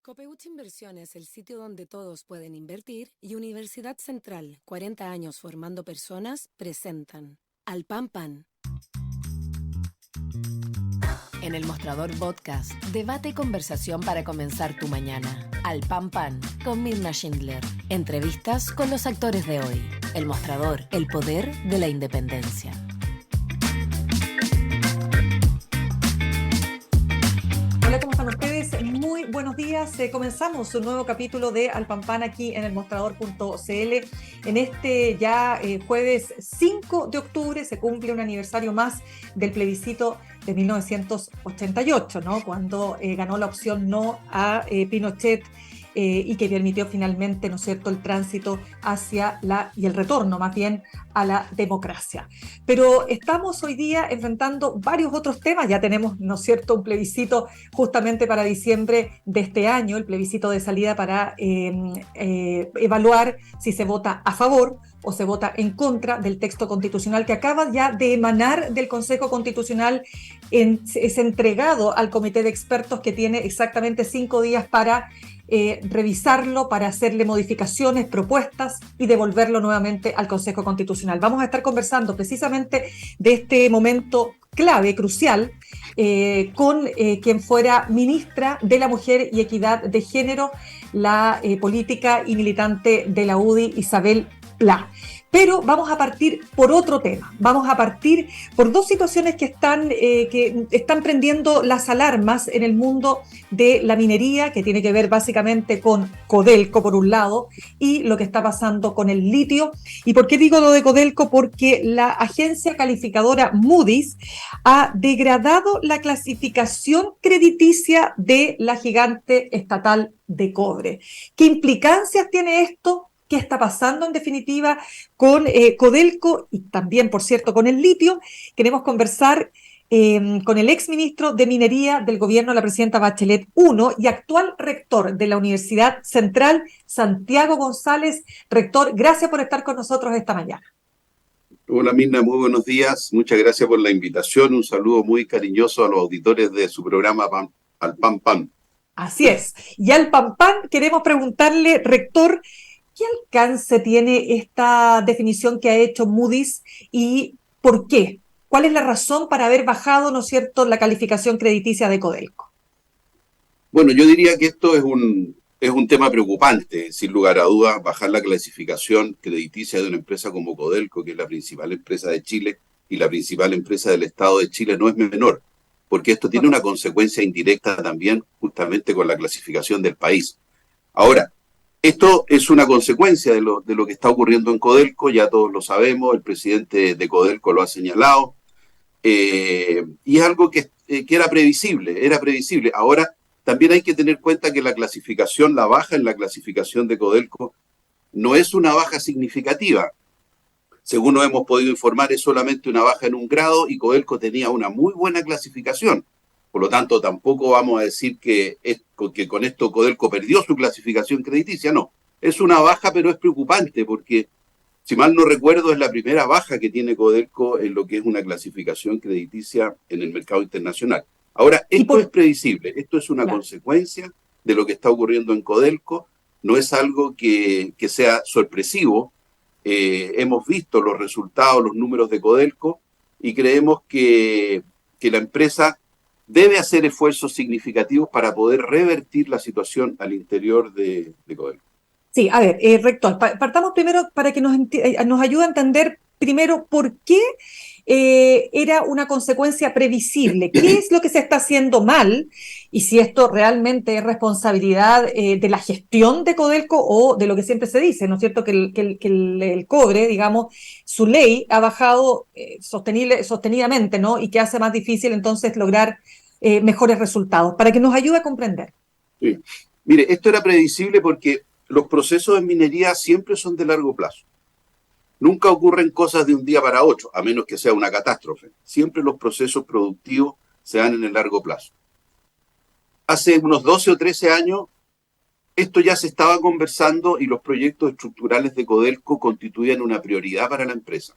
Copeuch Inversiones, el sitio donde todos pueden invertir, y Universidad Central, 40 años formando personas, presentan Al Pan Pan. En el Mostrador Podcast, debate y conversación para comenzar tu mañana. Al Pan Pan, con Mirna Schindler. Entrevistas con los actores de hoy. El Mostrador, el poder de la independencia. Hola, ¿cómo están ustedes? Muy buenos días. Comenzamos un nuevo capítulo de Al Pan Pan aquí en el mostrador.cl. En este ya jueves 5 de octubre se cumple un aniversario más del plebiscito de 1988, ¿no? Cuando ganó la opción no a Pinochet. Y que permitió finalmente, ¿no es cierto?, el tránsito hacia y el retorno más bien a la democracia. Pero estamos hoy día enfrentando varios otros temas. Ya tenemos, ¿no es cierto?, un plebiscito justamente para diciembre de este año, el plebiscito de salida para evaluar si se vota a favor o se vota en contra del texto constitucional que acaba ya de emanar del Consejo Constitucional. Es entregado al comité de expertos que tiene exactamente 5 días para revisarlo, para hacerle modificaciones, propuestas y devolverlo nuevamente al Consejo Constitucional. Vamos a estar conversando precisamente de este momento clave, crucial, con quien fuera ministra de la Mujer y Equidad de Género, la política y militante de la UDI, Isabel Pla. Pero vamos a partir por otro tema. Vamos a partir por dos situaciones que están prendiendo las alarmas en el mundo de la minería, que tiene que ver básicamente con Codelco, por un lado, y lo que está pasando con el litio. ¿Y por qué digo lo de Codelco? Porque la agencia calificadora Moody's ha degradado la clasificación crediticia de la gigante estatal de cobre. ¿Qué implicancias tiene esto? ¿Qué está pasando en definitiva con Codelco y también, por cierto, con el litio? Queremos conversar con el exministro de Minería del gobierno de la presidenta Bachelet I y actual rector de la Universidad Central, Santiago González. Rector, gracias por estar con nosotros esta mañana. Hola Mirna, muy buenos días. Muchas gracias por la invitación. Un saludo muy cariñoso a los auditores de su programa Al Pan Pan. Así es. Y al Pan Pan queremos preguntarle, rector, ¿qué alcance tiene esta definición que ha hecho Moody's y por qué? ¿Cuál es la razón para haber bajado, ¿no es cierto?, la calificación crediticia de Codelco? Bueno, yo diría que esto es un tema preocupante, sin lugar a dudas. Bajar la clasificación crediticia de una empresa como Codelco, que es la principal empresa de Chile y la principal empresa del Estado de Chile, no es menor, porque esto tiene una consecuencia indirecta también justamente con la clasificación del país. Ahora, esto es una consecuencia de lo que está ocurriendo en Codelco, ya todos lo sabemos, el presidente de Codelco lo ha señalado, y es algo que era previsible. Ahora, también hay que tener en cuenta que la baja en la clasificación de Codelco no es una baja significativa. Según nos hemos podido informar, es solamente una baja en un grado y Codelco tenía una muy buena clasificación. Por lo tanto, tampoco vamos a decir que con esto Codelco perdió su clasificación crediticia. No, es una baja, pero es preocupante porque, si mal no recuerdo, es la primera baja que tiene Codelco en lo que es una clasificación crediticia en el mercado internacional. Ahora, esto es previsible, esto es una consecuencia de lo que está ocurriendo en Codelco, no es algo que sea sorpresivo. Hemos visto los resultados, los números de Codelco y creemos que la empresa debe hacer esfuerzos significativos para poder revertir la situación al interior de Codelco. Sí, a ver, rector, partamos primero para que nos ayude a entender primero por qué era una consecuencia previsible. ¿Qué es lo que se está haciendo mal? Y si esto realmente es responsabilidad de la gestión de Codelco o de lo que siempre se dice, ¿no es cierto? Que el cobre, digamos, su ley ha bajado sostenidamente, ¿no? Y que hace más difícil entonces lograr mejores resultados. Para que nos ayude a comprender. Sí. Mire, esto era previsible porque los procesos en minería siempre son de largo plazo. Nunca ocurren cosas de un día para otro, a menos que sea una catástrofe. Siempre los procesos productivos se dan en el largo plazo. Hace unos 12 o 13 años, esto ya se estaba conversando y los proyectos estructurales de Codelco constituían una prioridad para la empresa.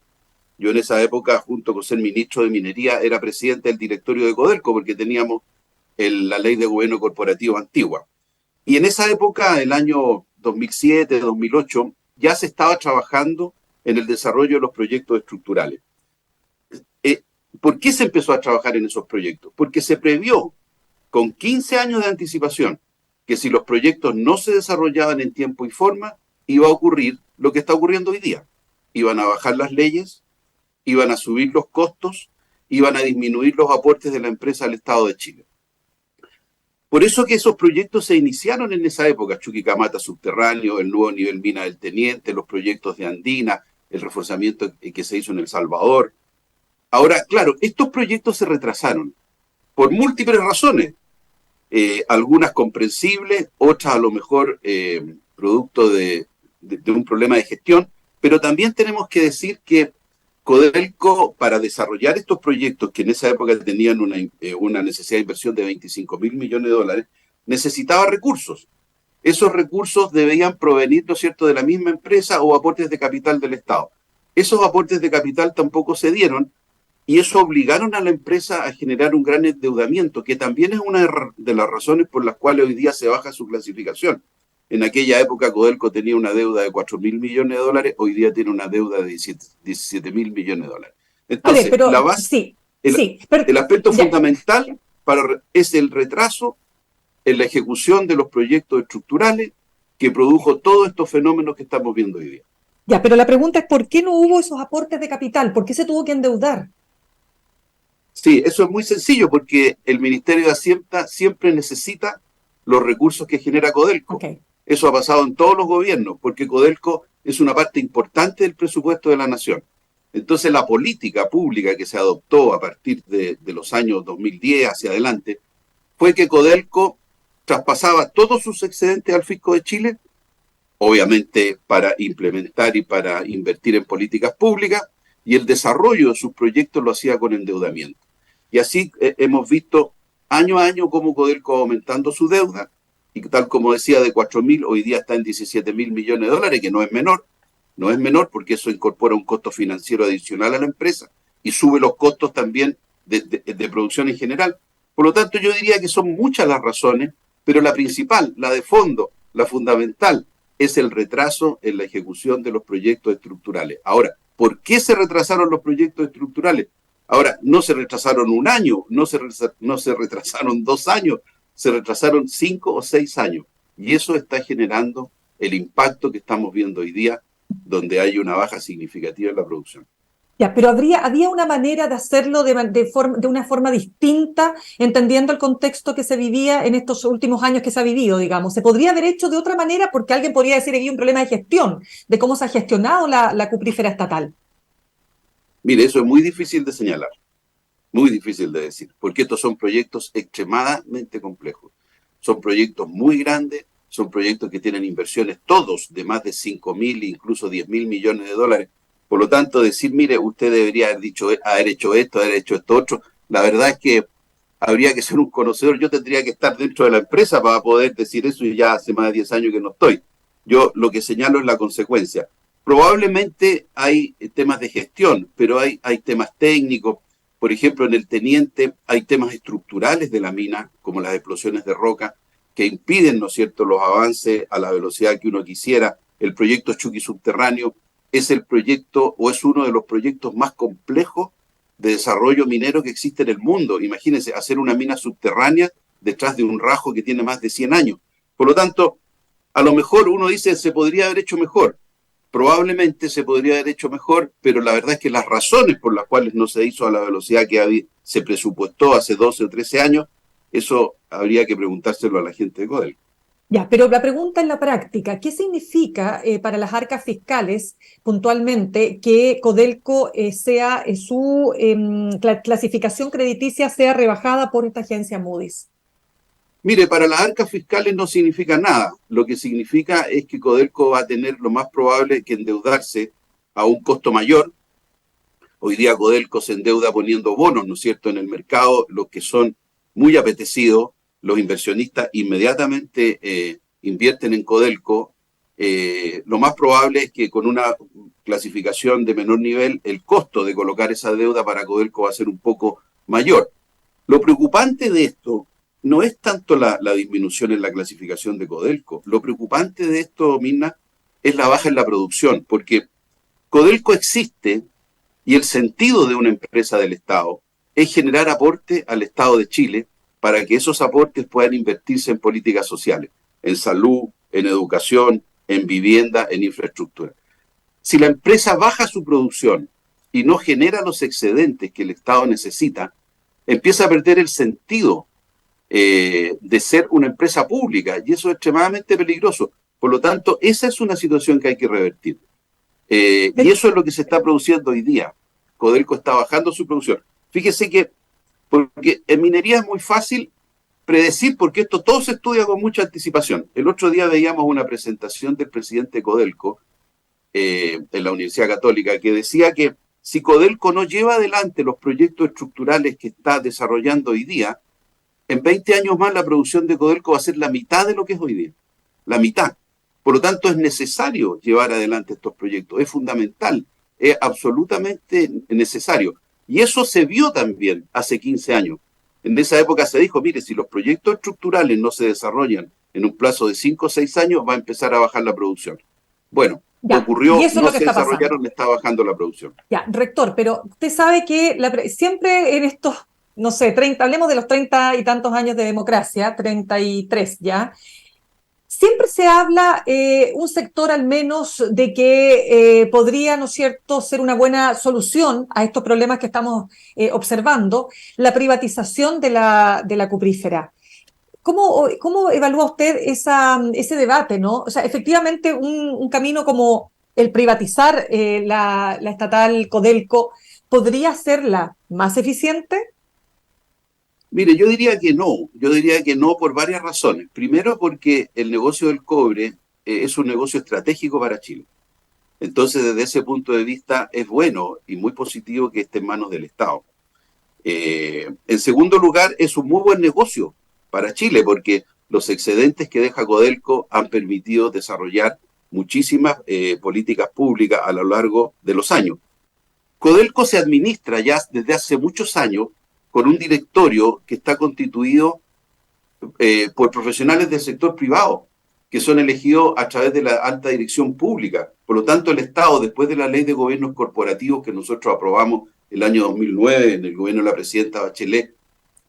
Yo en esa época, junto con ser ministro de Minería, era presidente del directorio de Codelco porque teníamos la ley de gobierno corporativo antigua. Y en esa época, el año 2007, 2008, ya se estaba trabajando en el desarrollo de los proyectos estructurales. Eh, ¿Por qué se empezó a trabajar en esos proyectos? Porque se previó con 15 años de anticipación que si los proyectos no se desarrollaban en tiempo y forma, iba a ocurrir lo que está ocurriendo hoy día. Iban a bajar las leyes, iban a subir los costos, iban a disminuir los aportes de la empresa al Estado de Chile. Por eso que esos proyectos se iniciaron en esa época, Chuquicamata subterráneo, el nuevo nivel mina del Teniente, los proyectos de Andina, el reforzamiento que se hizo en El Salvador. Ahora, claro, estos proyectos se retrasaron por múltiples razones, algunas comprensibles, otras a lo mejor producto de un problema de gestión, pero también tenemos que decir que Codelco, para desarrollar estos proyectos que en esa época tenían una necesidad de inversión de 25 mil millones de dólares, necesitaba recursos. Esos recursos debían provenir, ¿no es cierto?, de la misma empresa o aportes de capital del Estado. Esos aportes de capital tampoco se dieron y eso obligaron a la empresa a generar un gran endeudamiento, que también es una de las razones por las cuales hoy día se baja su clasificación. En aquella época Codelco tenía una deuda de 4 mil millones de dólares, hoy día tiene una deuda de 17 mil millones de dólares. Entonces, pero la base, sí, sí, pero, el aspecto ya. fundamental es el retraso en la ejecución de los proyectos estructurales que produjo todos estos fenómenos que estamos viendo hoy día. Ya, pero la pregunta es ¿por qué no hubo esos aportes de capital? ¿Por qué se tuvo que endeudar? Sí, eso es muy sencillo porque el Ministerio de Hacienda siempre necesita los recursos que genera Codelco. Okay. Eso ha pasado en todos los gobiernos, porque Codelco es una parte importante del presupuesto de la nación. Entonces, la política pública que se adoptó a partir de los años 2010 hacia adelante fue que Codelco traspasaba todos sus excedentes al fisco de Chile, obviamente para implementar y para invertir en políticas públicas, y el desarrollo de sus proyectos lo hacía con endeudamiento. Y así hemos visto año a año cómo Codelco va aumentando su deuda, y tal como decía, de 4 mil, hoy día está en 17 mil millones de dólares, que no es menor porque eso incorpora un costo financiero adicional a la empresa y sube los costos también de producción en general. Por lo tanto, yo diría que son muchas las razones, pero la principal, la de fondo, la fundamental, es el retraso en la ejecución de los proyectos estructurales. Ahora, ¿por qué se retrasaron los proyectos estructurales? Ahora, no se retrasaron un año, no se retrasaron 2 años, se retrasaron 5 o 6 años. Y eso está generando el impacto que estamos viendo hoy día, donde hay una baja significativa en la producción. Ya, pero había una manera de hacerlo de una forma distinta, entendiendo el contexto que se vivía en estos últimos años que se ha vivido, digamos. ¿Se podría haber hecho de otra manera? Porque alguien podría decir que hay un problema de gestión, de cómo se ha gestionado la cuprífera estatal. Mire, eso es muy difícil de señalar, muy difícil de decir, porque estos son proyectos extremadamente complejos. Son proyectos muy grandes, son proyectos que tienen inversiones todos de más de 5 mil, incluso 10 mil millones de dólares. Por lo tanto, decir, mire, usted debería haber hecho esto otro, la verdad es que habría que ser un conocedor. Yo tendría que estar dentro de la empresa para poder decir eso y ya hace más de 10 años que no estoy. Yo lo que señalo es la consecuencia. Probablemente hay temas de gestión, pero hay temas técnicos. Por ejemplo, en el Teniente hay temas estructurales de la mina, como las explosiones de roca, que impiden, ¿no es cierto?, los avances a la velocidad que uno quisiera. El proyecto Chuqui Subterráneo es el proyecto o es uno de los proyectos más complejos de desarrollo minero que existe en el mundo. Imagínense, hacer una mina subterránea detrás de un rajo que tiene más de 100 años. Por lo tanto, a lo mejor uno dice, se podría haber hecho mejor. Probablemente se podría haber hecho mejor, pero la verdad es que las razones por las cuales no se hizo a la velocidad que se presupuestó hace 12 o 13 años, eso habría que preguntárselo a la gente de Codelco. Ya, pero la pregunta en la práctica, ¿qué significa para las arcas fiscales puntualmente que Codelco su clasificación crediticia sea rebajada por esta agencia Moody's? Mire, para las arcas fiscales no significa nada. Lo que significa es que Codelco va a tener lo más probable que endeudarse a un costo mayor. Hoy día Codelco se endeuda poniendo bonos, ¿no es cierto?, en el mercado, los que son muy apetecidos. Los inversionistas inmediatamente invierten en Codelco. Lo más probable es que con una clasificación de menor nivel, el costo de colocar esa deuda para Codelco va a ser un poco mayor. Lo preocupante de esto no es tanto la disminución en la clasificación de Codelco. Lo preocupante de esto, Mirna, es la baja en la producción, porque Codelco existe y el sentido de una empresa del Estado es generar aporte al Estado de Chile para que esos aportes puedan invertirse en políticas sociales, en salud, en educación, en vivienda, en infraestructura. Si la empresa baja su producción y no genera los excedentes que el Estado necesita, empieza a perder el sentido de ser una empresa pública, y eso es extremadamente peligroso. Por lo tanto, esa es una situación que hay que revertir. Y eso es lo que se está produciendo hoy día. Codelco está bajando su producción. Fíjese que, porque en minería es muy fácil predecir, porque esto todo se estudia con mucha anticipación. El otro día veíamos una presentación del presidente Codelco en la Universidad Católica, que decía que si Codelco no lleva adelante los proyectos estructurales que está desarrollando hoy día, en 20 años más la producción de Codelco va a ser la mitad de lo que es hoy día. La mitad. Por lo tanto, es necesario llevar adelante estos proyectos. Es fundamental. Es absolutamente necesario. Y eso se vio también hace 15 años. En esa época se dijo, mire, si los proyectos estructurales no se desarrollan en un plazo de 5 o 6 años, va a empezar a bajar la producción. Bueno, ya, ocurrió, y eso no es lo que se está desarrollaron, pasando. está bajando la producción. Ya, rector, pero usted sabe que siempre en estos, no sé, 30, hablemos de los 30 y tantos años de democracia, 33 ya, siempre se habla, un sector al menos, de que podría, ¿no es cierto?, ser una buena solución a estos problemas que estamos observando, la privatización de la cuprífera. ¿Cómo evalúa usted ese debate, ¿no? O sea, efectivamente, un camino como el privatizar la estatal Codelco, ¿podría serla más eficiente? Mire, yo diría que no por varias razones. Primero porque el negocio del cobre es un negocio estratégico para Chile. Entonces, desde ese punto de vista, es bueno y muy positivo que esté en manos del Estado. En segundo lugar, es un muy buen negocio para Chile porque los excedentes que deja Codelco han permitido desarrollar muchísimas políticas públicas a lo largo de los años. Codelco se administra ya desde hace muchos años con un directorio que está constituido por profesionales del sector privado, que son elegidos a través de la alta dirección pública. Por lo tanto, el Estado, después de la ley de gobiernos corporativos que nosotros aprobamos el año 2009 en el gobierno de la presidenta Bachelet,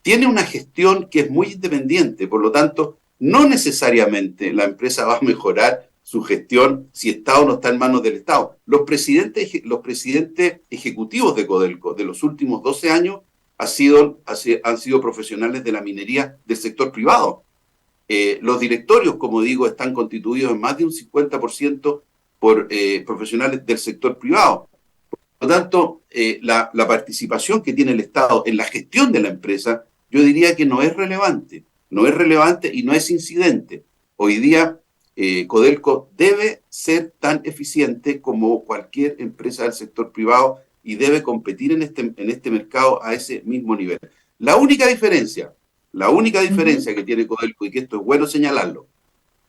tiene una gestión que es muy independiente. Por lo tanto, no necesariamente la empresa va a mejorar su gestión si está o no está en manos del Estado. Los presidentes ejecutivos de Codelco de los últimos 12 años han sido profesionales de la minería del sector privado. Los directorios, como digo, están constituidos en más de un 50% por profesionales del sector privado. Por lo tanto, la participación que tiene el Estado en la gestión de la empresa, yo diría que no es relevante y no es incidente. Hoy día, Codelco debe ser tan eficiente como cualquier empresa del sector privado y debe competir en este mercado a ese mismo nivel. La única diferencia que tiene Codelco, y que esto es bueno señalarlo,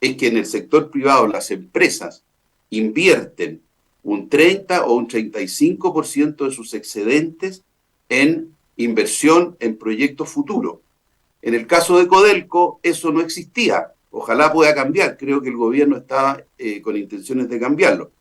es que en el sector privado las empresas invierten un 30 o un 35% de sus excedentes en inversión en proyectos futuros. En el caso de Codelco, eso no existía. Ojalá pueda cambiar. Creo que el gobierno está con intenciones de cambiarlo.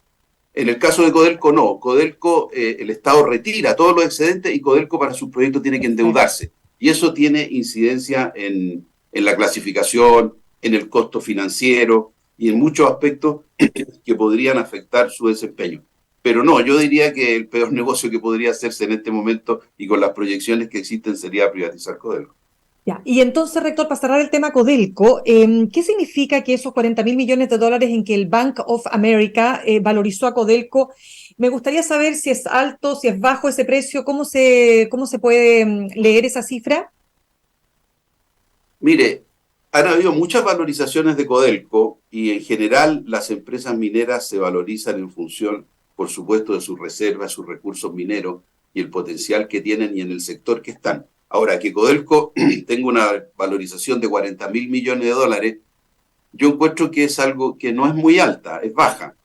En el caso de Codelco, no. Codelco, el Estado retira todos los excedentes y Codelco para sus proyectos tiene que endeudarse. Y eso tiene incidencia en la clasificación, en el costo financiero y en muchos aspectos que podrían afectar su desempeño. Pero no, yo diría que el peor negocio que podría hacerse en este momento y con las proyecciones que existen sería privatizar Codelco. Ya. Y entonces, rector, para cerrar el tema Codelco, ¿qué significa que esos 40.000 millones de dólares en que el Bank of America valorizó a Codelco? Me gustaría saber si es alto, si es bajo ese precio, cómo se puede leer esa cifra. Mire, han habido muchas valorizaciones de Codelco y en general las empresas mineras se valorizan en función, por supuesto, de sus reservas, sus recursos mineros y el potencial que tienen y en el sector que están. Ahora, que Codelco tenga una valorización de 40.000 millones de dólares, yo encuentro que es algo que no es muy alta, es baja,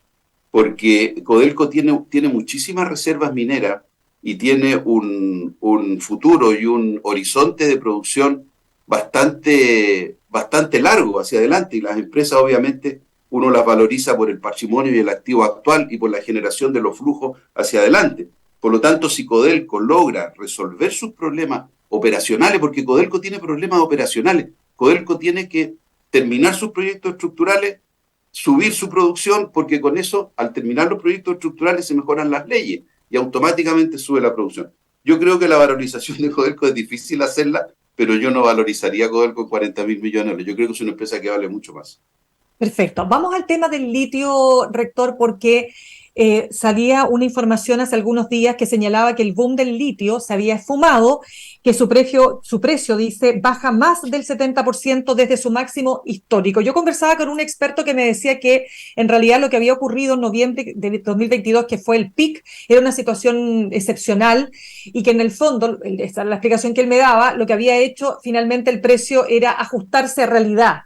porque Codelco tiene muchísimas reservas mineras y tiene un futuro y un horizonte de producción bastante largo hacia adelante, y las empresas obviamente uno las valoriza por el patrimonio y el activo actual y por la generación de los flujos hacia adelante. Por lo tanto, si Codelco logra resolver sus problemas operacionales, porque Codelco tiene problemas operacionales, Codelco tiene que terminar sus proyectos estructurales, subir su producción, porque con eso, al terminar los proyectos estructurales, se mejoran las leyes y automáticamente sube la producción. Yo creo que la valorización de Codelco es difícil hacerla, pero yo no valorizaría Codelco en 40.000 millones. Yo creo que es una empresa que vale mucho más. Perfecto. Vamos al tema del litio, rector, porque salía una información hace algunos días que señalaba que el boom del litio se había esfumado, que su precio, dice, baja más del 70% desde su máximo histórico. Yo conversaba con un experto que me decía que en realidad lo que había ocurrido en noviembre de 2022, que fue el pic, era una situación excepcional y que en el fondo, esta es la explicación que él me daba, lo que había hecho finalmente el precio era ajustarse a realidad.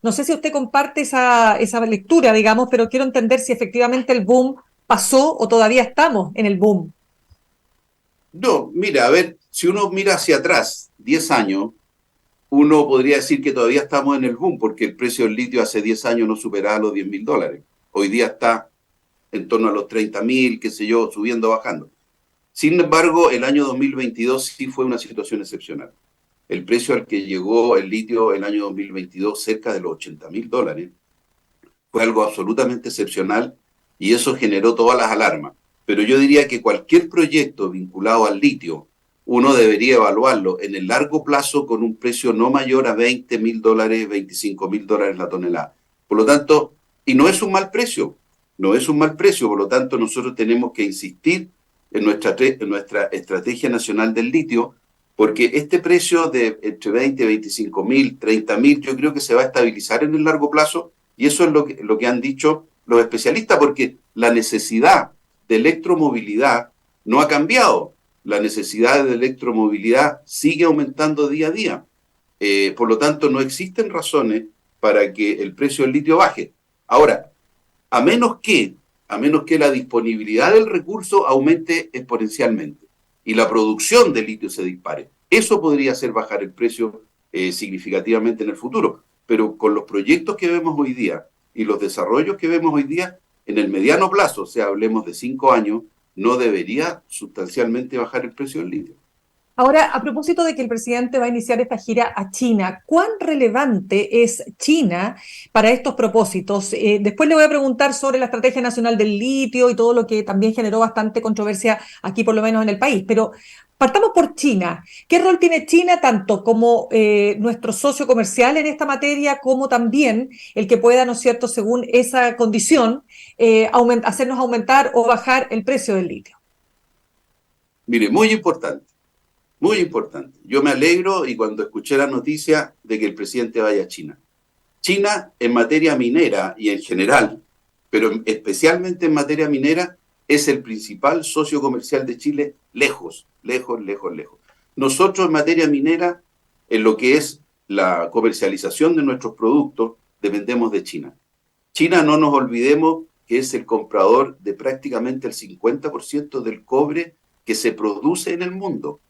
No sé si usted comparte esa lectura, digamos, pero quiero entender si efectivamente el boom pasó o todavía estamos en el boom. No, mira, a ver, si uno mira hacia atrás, 10 años, uno podría decir que todavía estamos en el boom, porque el precio del litio hace 10 años no superaba los $10.000. Hoy día está en torno a los 30.000, qué sé yo, subiendo, bajando. Sin embargo, el año 2022 sí fue una situación excepcional. El precio al que llegó el litio el año 2022, cerca de los $80.000, fue algo absolutamente excepcional y eso generó todas las alarmas. Pero yo diría que cualquier proyecto vinculado al litio, uno debería evaluarlo en el largo plazo con un precio no mayor a $20.000, $25.000 la tonelada. Por lo tanto, y no es un mal precio, no es un mal precio, por lo tanto nosotros tenemos que insistir en nuestra estrategia nacional del litio, porque este precio de entre 20, 25.000, 30.000, yo creo que se va a estabilizar en el largo plazo, y eso es lo que han dicho los especialistas, porque la necesidad de electromovilidad no ha cambiado. La necesidad de electromovilidad sigue aumentando día a día. Por lo tanto, no existen razones para que el precio del litio baje. Ahora, a menos que la disponibilidad del recurso aumente exponencialmente y la producción de litio se dispare. Eso podría hacer bajar el precio significativamente en el futuro. Pero con los proyectos que vemos hoy día y los desarrollos que vemos hoy día, en el mediano plazo, o sea, hablemos de 5 años, no debería sustancialmente bajar el precio del litio. Ahora, a propósito de que el presidente va a iniciar esta gira a China, ¿cuán relevante es China para estos propósitos? Después le voy a preguntar sobre la Estrategia Nacional del Litio y todo lo que también generó bastante controversia aquí, por lo menos en el país. Pero partamos por China. ¿Qué rol tiene China tanto como nuestro socio comercial en esta materia, como también el que pueda, ¿no es cierto?, según esa condición, hacernos aumentar o bajar el precio del litio? Mire, muy importante. Muy importante. Yo me alegro y cuando escuché la noticia de que el presidente vaya a China. China en materia minera y en general, pero especialmente en materia minera, es el principal socio comercial de Chile lejos, lejos, lejos, lejos. Nosotros en materia minera, en lo que es la comercialización de nuestros productos, dependemos de China. China, no nos olvidemos que es el comprador de prácticamente el 50% del cobre que se produce en el mundo.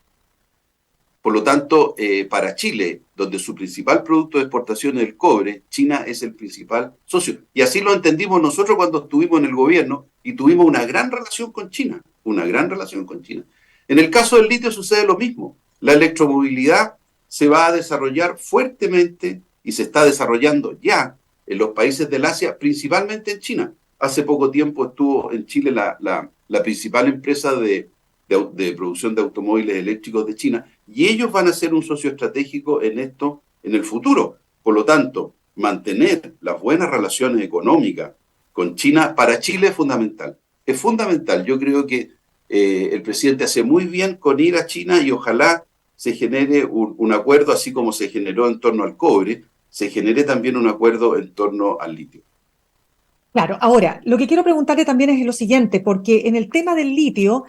Por lo tanto, para Chile, donde su principal producto de exportación es el cobre, China es el principal socio. Y así lo entendimos nosotros cuando estuvimos en el gobierno y tuvimos una gran relación con China, una gran relación con China. En el caso del litio sucede lo mismo. La electromovilidad se va a desarrollar fuertemente y se está desarrollando ya en los países del Asia, principalmente en China. Hace poco tiempo estuvo en Chile la principal empresa de producción de automóviles eléctricos de China, y ellos van a ser un socio estratégico en esto en el futuro. Por lo tanto, mantener las buenas relaciones económicas con China para Chile es fundamental. Es fundamental. Yo creo que el presidente hace muy bien con ir a China y ojalá se genere un acuerdo, así como se generó en torno al cobre, se genere también un acuerdo en torno al litio. Claro, ahora, lo que quiero preguntarle también es lo siguiente, porque en el tema del litio,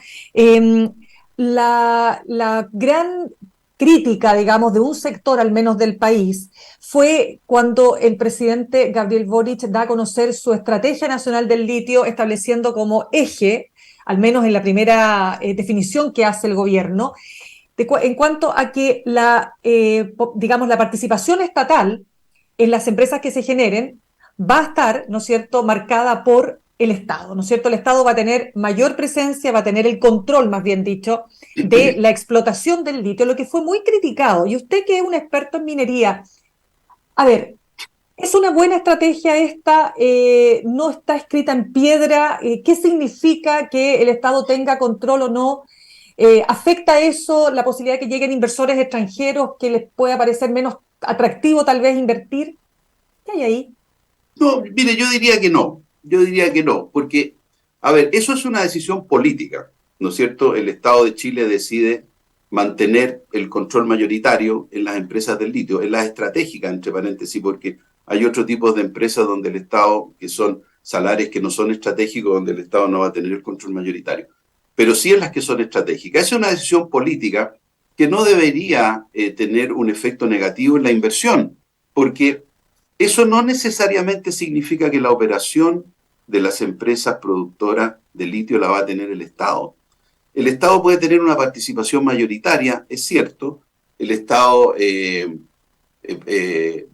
la gran crítica, digamos, de un sector al menos del país, fue cuando el presidente Gabriel Boric da a conocer su Estrategia Nacional del Litio, estableciendo como eje, al menos en la primera definición que hace el gobierno, en cuanto a que digamos, la participación estatal en las empresas que se generen va a estar, ¿no es cierto?, marcada por el Estado, ¿no es cierto? El Estado va a tener mayor presencia, va a tener el control, más bien dicho, de la explotación del litio, lo que fue muy criticado. Y usted, que es un experto en minería, a ver, ¿es una buena estrategia esta? ¿No está escrita en piedra? ¿Qué significa que el Estado tenga control o no? ¿Afecta eso la posibilidad de que lleguen inversores extranjeros, que les pueda parecer menos atractivo tal vez invertir? ¿Qué hay ahí? No, mire, yo diría que no, porque, a ver, eso es una decisión política, ¿no es cierto? El Estado de Chile decide mantener el control mayoritario en las empresas del litio, en las estratégicas, entre paréntesis, porque hay otro tipo de empresas donde el Estado, que son salarios que no son estratégicos, donde el Estado no va a tener el control mayoritario, pero sí en las que son estratégicas. Esa es una decisión política que no debería tener un efecto negativo en la inversión, porque eso no necesariamente significa que la operación de las empresas productoras de litio la va a tener el Estado. El Estado puede tener una participación mayoritaria, es cierto. El Estado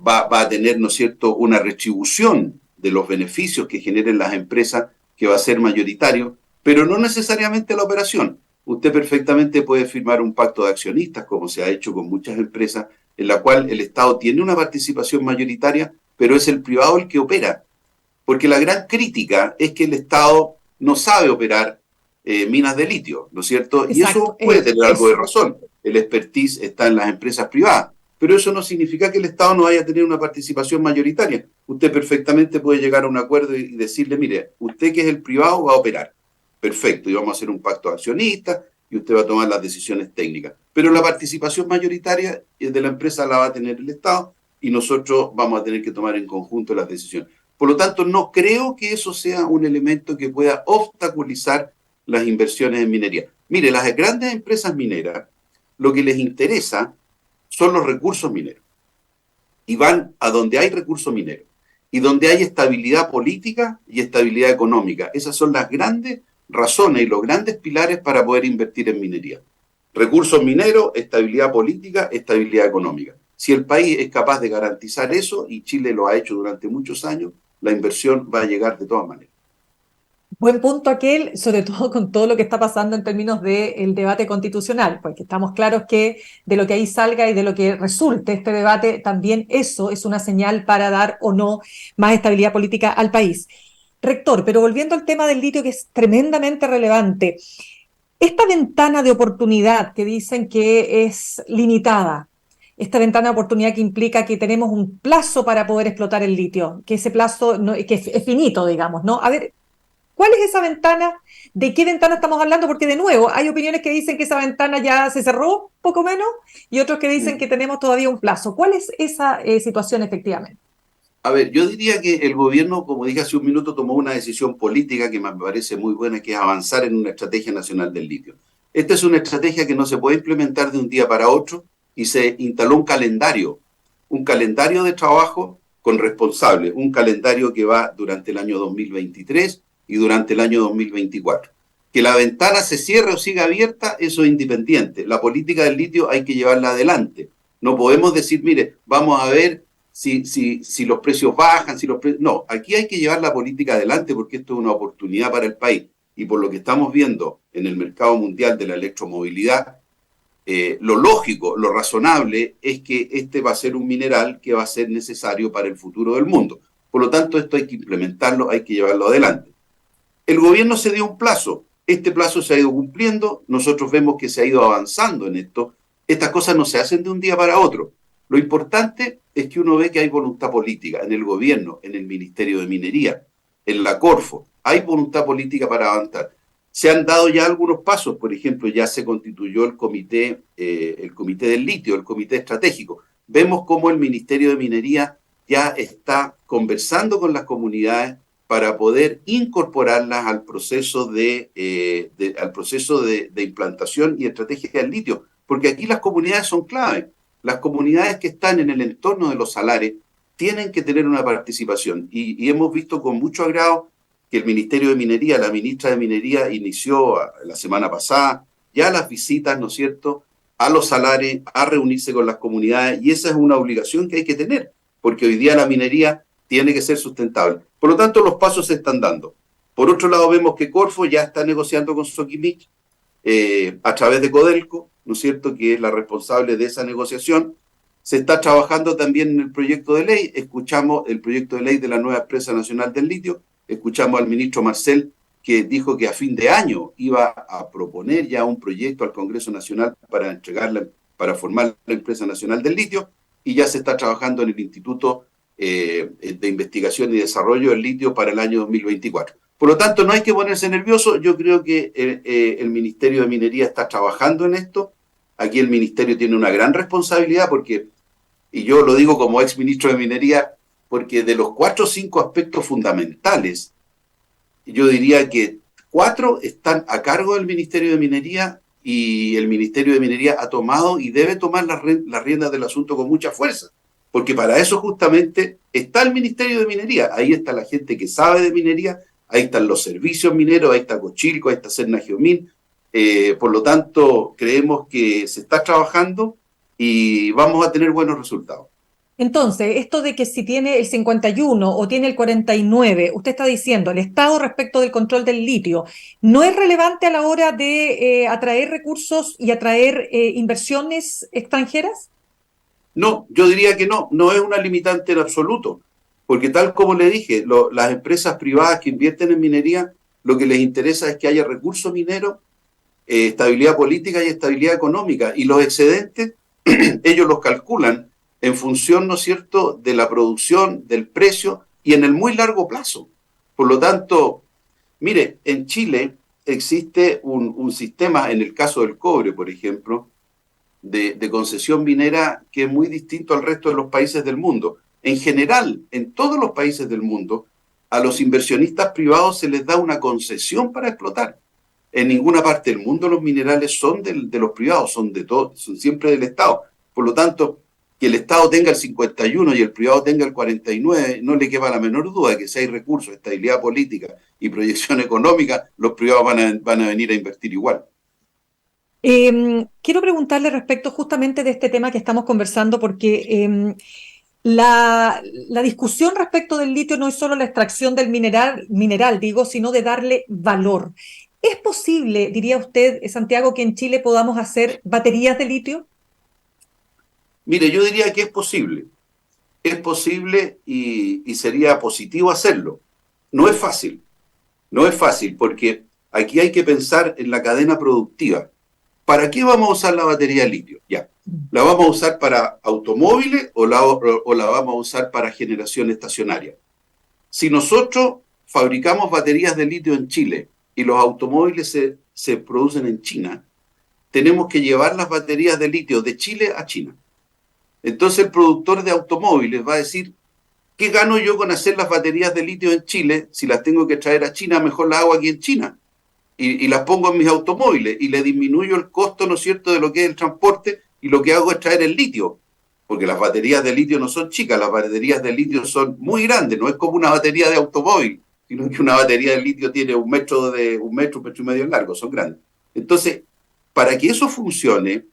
va a tener, ¿no es cierto?, una retribución de los beneficios que generen las empresas que va a ser mayoritario, pero no necesariamente la operación. Usted perfectamente puede firmar un pacto de accionistas, como se ha hecho con muchas empresas, en la cual el Estado tiene una participación mayoritaria, pero es el privado el que opera. Porque la gran crítica es que el Estado no sabe operar minas de litio, ¿no es cierto? Exacto, y eso puede tener algo de eso. razón. El expertise está en las empresas privadas, pero eso no significa que el Estado no vaya a tener una participación mayoritaria. Usted perfectamente puede llegar a un acuerdo y decirle, mire, usted que es el privado va a operar. Perfecto, y vamos a hacer un pacto de accionistas y usted va a tomar las decisiones técnicas. Pero la participación mayoritaria de la empresa la va a tener el Estado y nosotros vamos a tener que tomar en conjunto las decisiones. Por lo tanto, no creo que eso sea un elemento que pueda obstaculizar las inversiones en minería. Mire, las grandes empresas mineras, lo que les interesa son los recursos mineros. Y van a donde hay recursos mineros y donde hay estabilidad política y estabilidad económica. Esas son las grandes razones y los grandes pilares para poder invertir en minería. Recursos mineros, estabilidad política, estabilidad económica. Si el país es capaz de garantizar eso, y Chile lo ha hecho durante muchos años, la inversión va a llegar de todas maneras. Buen punto aquel, sobre todo con todo lo que está pasando en términos del debate constitucional, porque estamos claros que de lo que ahí salga y de lo que resulte este debate, también eso es una señal para dar o no más estabilidad política al país. Rector, pero volviendo al tema del litio, que es tremendamente relevante, esta ventana de oportunidad que dicen que es limitada, esta ventana de oportunidad que implica que tenemos un plazo para poder explotar el litio, que ese plazo no, que es finito, digamos, ¿no? A ver, ¿cuál es esa ventana? ¿De qué ventana estamos hablando? Porque de nuevo, hay opiniones que dicen que esa ventana ya se cerró, poco menos, y otros que dicen que tenemos todavía un plazo. ¿Cuál es esa situación efectivamente? A ver, yo diría que el gobierno, como dije hace un minuto, tomó una decisión política que me parece muy buena, que es avanzar en una estrategia nacional del litio. Esta es una estrategia que no se puede implementar de un día para otro y se instaló un calendario de trabajo con responsables, un calendario que va durante el año 2023 y durante el año 2024. Que la ventana se cierre o siga abierta, eso es independiente. La política del litio hay que llevarla adelante. No podemos decir, mire, vamos a ver si los precios bajan, no, aquí hay que llevar la política adelante porque esto es una oportunidad para el país. Y por lo que estamos viendo en el mercado mundial de la electromovilidad, lo lógico, lo razonable es que este va a ser un mineral que va a ser necesario para el futuro del mundo. Por lo tanto, esto hay que implementarlo, hay que llevarlo adelante. El gobierno se dio un plazo, este plazo se ha ido cumpliendo, nosotros vemos que se ha ido avanzando en esto. Estas cosas no se hacen de un día para otro. Lo importante es que uno ve que hay voluntad política en el gobierno, en el Ministerio de Minería, en la Corfo. Hay voluntad política para avanzar. Se han dado ya algunos pasos, por ejemplo, ya se constituyó el comité del litio, el comité estratégico. Vemos cómo el Ministerio de Minería ya está conversando con las comunidades para poder incorporarlas al proceso de implantación y estrategia del litio, porque aquí las comunidades son clave. Las comunidades que están en el entorno de los salares tienen que tener una participación y hemos visto con mucho agrado que el Ministerio de Minería, la ministra de Minería inició la semana pasada ya las visitas, ¿no es cierto?, a los salares, a reunirse con las comunidades, y esa es una obligación que hay que tener, porque hoy día la minería tiene que ser sustentable. Por lo tanto, los pasos se están dando. Por otro lado, vemos que Corfo ya está negociando con Soquimich a través de Codelco, ¿no es cierto?, que es la responsable de esa negociación. Se está trabajando también en el proyecto de ley. Escuchamos el proyecto de ley de la nueva empresa nacional del litio. Escuchamos al ministro Marcel, que dijo que a fin de año iba a proponer ya un proyecto al Congreso Nacional para entregarla, para formar la empresa nacional del litio, y ya se está trabajando en el Instituto de Investigación y Desarrollo del Litio para el año 2024. Por lo tanto, no hay que ponerse nervioso. Yo creo que el Ministerio de Minería está trabajando en esto. Aquí el Ministerio tiene una gran responsabilidad porque, y yo lo digo como ex ministro de Minería, porque de los 4 o 5 aspectos fundamentales, yo diría que 4 están a cargo del Ministerio de Minería, y el Ministerio de Minería ha tomado y debe tomar las riendas del asunto con mucha fuerza, porque para eso justamente está el Ministerio de Minería. Ahí está la gente que sabe de minería, ahí están los servicios mineros, ahí está Cochilco, ahí está Serna Geomín. Por lo tanto, creemos que se está trabajando y vamos a tener buenos resultados. Entonces, esto de que si tiene el 51 o tiene el 49, usted está diciendo, el Estado respecto del control del litio, ¿no es relevante a la hora de atraer recursos y atraer inversiones extranjeras? No, yo diría que no, no es una limitante en absoluto, porque tal como le dije, las empresas privadas que invierten en minería, lo que les interesa es que haya recursos mineros, estabilidad política y estabilidad económica, y los excedentes ellos los calculan en función, ¿no es cierto?, de la producción, del precio y en el muy largo plazo. Por lo tanto, mire, en Chile existe un sistema, en el caso del cobre, por ejemplo, de concesión minera que es muy distinto al resto de los países del mundo. En general, en todos los países del mundo, a los inversionistas privados se les da una concesión para explotar. En ninguna parte del mundo los minerales son de los privados, son de todos, son siempre del Estado. Por lo tanto, que el Estado tenga el 51 y el privado tenga el 49, no le quepa la menor duda de que si hay recursos, estabilidad política y proyección económica, los privados van a venir a invertir igual. Quiero preguntarle respecto justamente de este tema que estamos conversando, porque la discusión respecto del litio no es solo la extracción del mineral, digo, sino de darle valor. ¿Es posible, diría usted, Santiago, que en Chile podamos hacer baterías de litio? Mire, yo diría que es posible y sería positivo hacerlo. No es fácil, no es fácil porque aquí hay que pensar en la cadena productiva. ¿Para qué vamos a usar la batería de litio? Ya, ¿la vamos a usar para automóviles o la vamos a usar para generación estacionaria? Si nosotros fabricamos baterías de litio en Chile y los automóviles se producen en China, tenemos que llevar las baterías de litio de Chile a China. Entonces el productor de automóviles va a decir, ¿qué gano yo con hacer las baterías de litio en Chile? Si las tengo que traer a China, mejor las hago aquí en China. Y las pongo en mis automóviles y le disminuyo el costo, ¿no es cierto?, de lo que es el transporte, y lo que hago es traer el litio. Porque las baterías de litio no son chicas, las baterías de litio son muy grandes, no es como una batería de automóvil, sino que una batería de litio tiene un metro y medio en largo, son grandes. Entonces, para que eso funcione,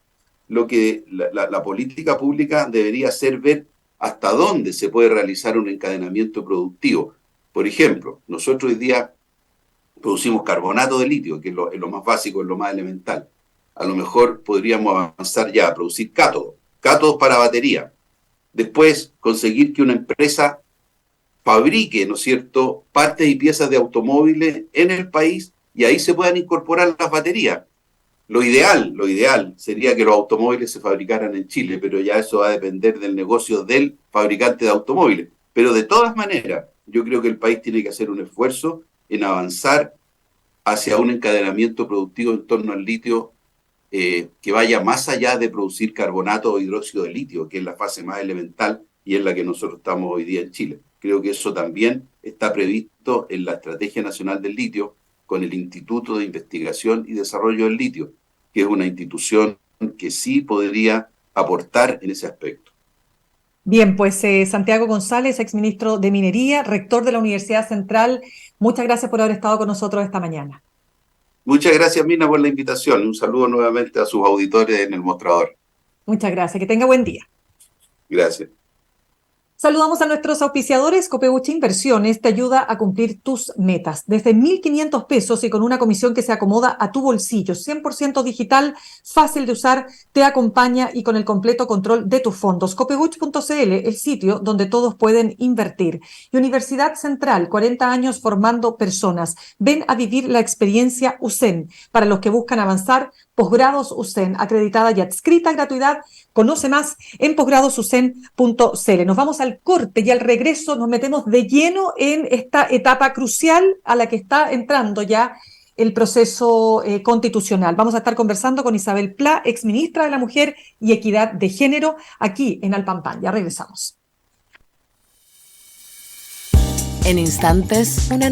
lo que la política pública debería hacer ver hasta dónde se puede realizar un encadenamiento productivo. Por ejemplo, nosotros hoy día producimos carbonato de litio, que es lo más básico, es lo más elemental. A lo mejor podríamos avanzar ya a producir cátodos para batería. Después, conseguir que una empresa fabrique, ¿no es cierto?, partes y piezas de automóviles en el país, y ahí se puedan incorporar las baterías. Lo ideal sería que los automóviles se fabricaran en Chile, pero ya eso va a depender del negocio del fabricante de automóviles. Pero de todas maneras, yo creo que el país tiene que hacer un esfuerzo en avanzar hacia un encadenamiento productivo en torno al litio que vaya más allá de producir carbonato o hidróxido de litio, que es la fase más elemental y es la que nosotros estamos hoy día en Chile. Creo que eso también está previsto en la Estrategia Nacional del Litio, con el Instituto de Investigación y Desarrollo del Litio, que es una institución que sí podría aportar en ese aspecto. Bien, pues Santiago González, exministro de Minería, rector de la Universidad Central, muchas gracias por haber estado con nosotros esta mañana. Muchas gracias, Mina, por la invitación. Un saludo nuevamente a sus auditores en el mostrador. Muchas gracias, que tenga buen día. Gracias. Saludamos a nuestros auspiciadores. Copeuchi Inversiones te ayuda a cumplir tus metas. Desde 1.500 pesos y con una comisión que se acomoda a tu bolsillo. 100% digital, fácil de usar, te acompaña y con el completo control de tus fondos. Copeuchi.cl, el sitio donde todos pueden invertir. Y Universidad Central, 40 años formando personas. Ven a vivir la experiencia USEN. Para los que buscan avanzar, posgrados USEN, acreditada y adscrita a gratuidad. Conoce más en posgradosusen.cl. Nos vamos al corte y al regreso nos metemos de lleno en esta etapa crucial a la que está entrando ya el proceso constitucional. Vamos a estar conversando con Isabel Pla, exministra de la Mujer y Equidad de Género, aquí en Alpampan. Ya regresamos. En instantes, una